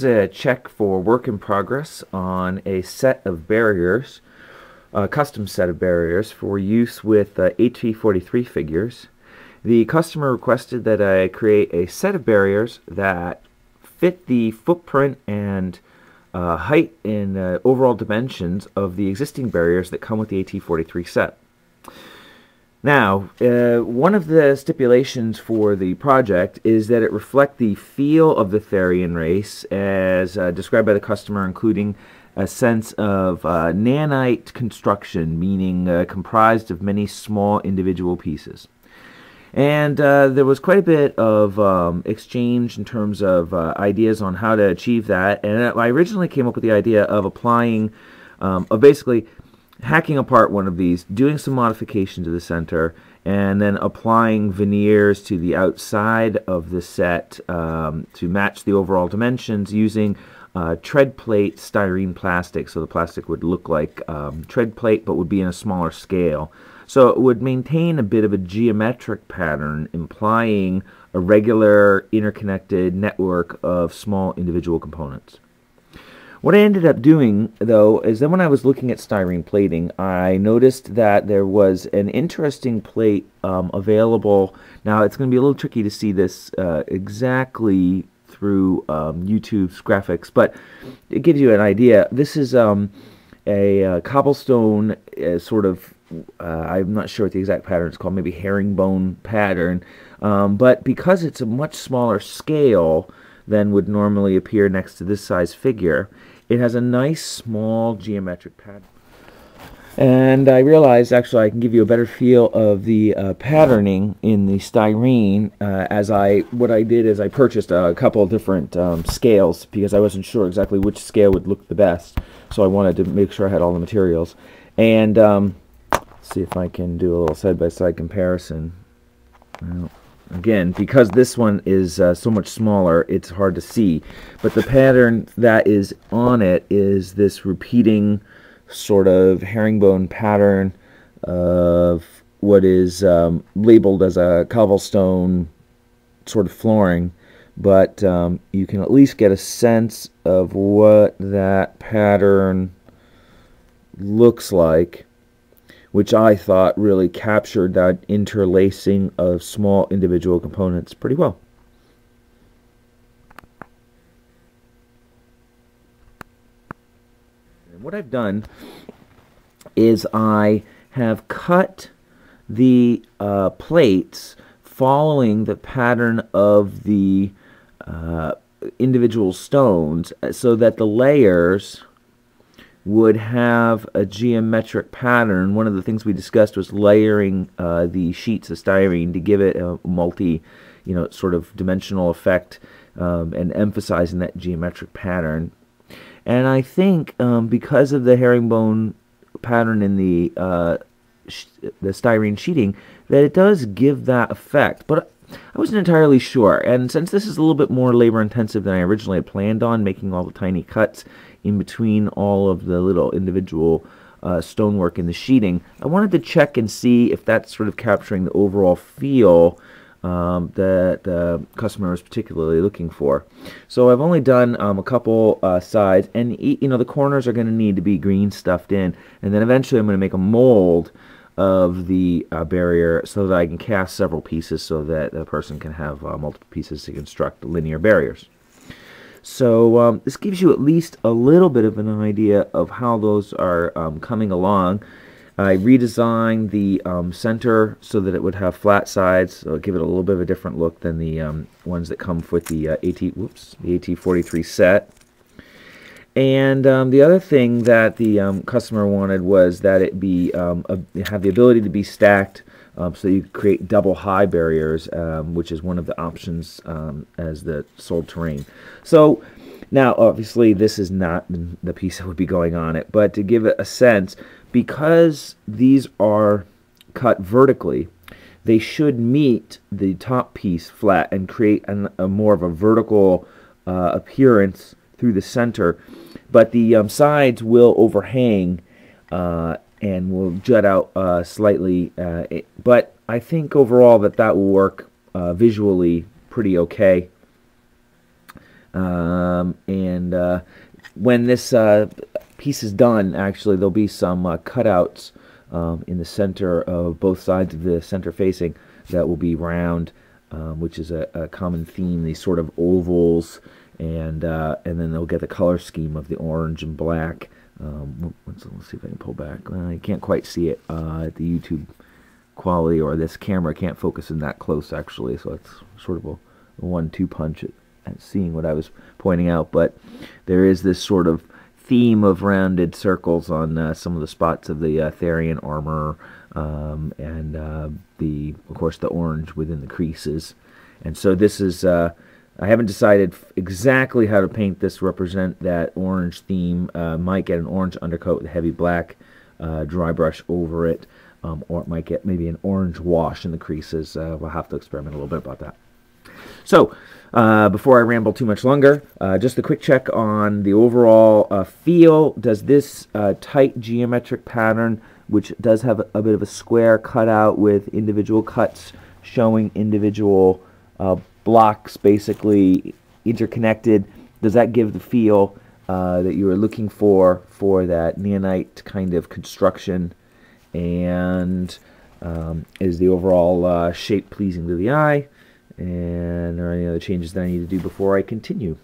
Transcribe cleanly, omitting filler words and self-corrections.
is a check for work in progress on a set of barriers, a custom set of barriers for use with AT43 figures. The customer requested that I create a set of barriers that fit the footprint and height and overall dimensions of the existing barriers that come with the AT43 set. Now, one of the stipulations for the project is that it reflect the feel of the Therian race as described by the customer, including a sense of nanite construction, meaning comprised of many small individual pieces. And there was quite a bit of exchange in terms of ideas on how to achieve that. And I originally came up with the idea of applying, of basically hacking apart one of these, doing some modification to the center, and then applying veneers to the outside of the set to match the overall dimensions using tread plate styrene plastic. So the plastic would look like tread plate but would be in a smaller scale. So it would maintain a bit of a geometric pattern, implying a regular interconnected network of small individual components. What I ended up doing, though, is then when I was looking at styrene plating, I noticed that there was an interesting plate available. Now, it's going to be a little tricky to see this exactly through YouTube's graphics, but it gives you an idea. This is a cobblestone sort of, I'm not sure what the exact pattern is called, maybe herringbone pattern, but because it's a much smaller scale than would normally appear next to this size figure, it has a nice small geometric pattern. And I realized actually I can give you a better feel of the patterning in the styrene what I did is I purchased a couple of different scales because I wasn't sure exactly which scale would look the best, so I wanted to make sure I had all the materials. And see if I can do a little side-by-side comparison. Well, again, because this one is so much smaller, it's hard to see. But the pattern that is on it is this repeating sort of herringbone pattern of what is labeled as a cobblestone sort of flooring. But you can at least get a sense of what that pattern looks like, which I thought really captured that interlacing of small individual components pretty well. And what I've done is I have cut the plates following the pattern of the individual stones so that the layers would have a geometric pattern. One of the things we discussed was layering the sheets of styrene to give it a multi, sort of dimensional effect and emphasizing that geometric pattern. And I think because of the herringbone pattern in the styrene sheeting, that it does give that effect. But I wasn't entirely sure, and since this is a little bit more labor intensive than I originally had planned on, making all the tiny cuts in between all of the little individual stonework in the sheeting, I wanted to check and see if that's sort of capturing the overall feel that the customer was particularly looking for. So I've only done a couple sides, and the corners are going to need to be green stuffed in, and then eventually I'm going to make a mold of the barrier so that I can cast several pieces so that the person can have multiple pieces to construct linear barriers. So this gives you at least a little bit of an idea of how those are coming along. I redesigned the center so that it would have flat sides, so give it a little bit of a different look than the ones that come with the AT43 set. And the other thing that the customer wanted was that it be have the ability to be stacked, so you could create double high barriers, which is one of the options as the sold terrain. So now, obviously, this is not the piece that would be going on it, but to give it a sense, because these are cut vertically, they should meet the top piece flat and create a more of a vertical appearance through the center, but the sides will overhang and will jut out slightly, but I think overall that will work visually pretty okay. When this piece is done, actually, there'll be some cutouts in the center of both sides of the center facing that will be round, which is a common theme, these sort of ovals, and then they'll get the color scheme of the orange and black. Let's see if I can pull back. Well, you can't quite see it at the YouTube quality, or this camera can't focus in that close, actually, so it's sort of a 1-2 punch at seeing what I was pointing out. But there is this sort of theme of rounded circles on some of the spots of the Therian armor, and of course the orange within the creases. And so this is I haven't decided exactly how to paint this to represent that orange theme. Might get an orange undercoat with heavy black dry brush over it, or it might get maybe an orange wash in the creases. We'll have to experiment a little bit about that. So, before I ramble too much longer, just a quick check on the overall feel. Does this tight geometric pattern, which does have a bit of a square cutout with individual cuts showing individual blocks basically interconnected, does that give the feel that you were looking for that neonite kind of construction? And is the overall shape pleasing to the eye? And are there any other changes that I need to do before I continue?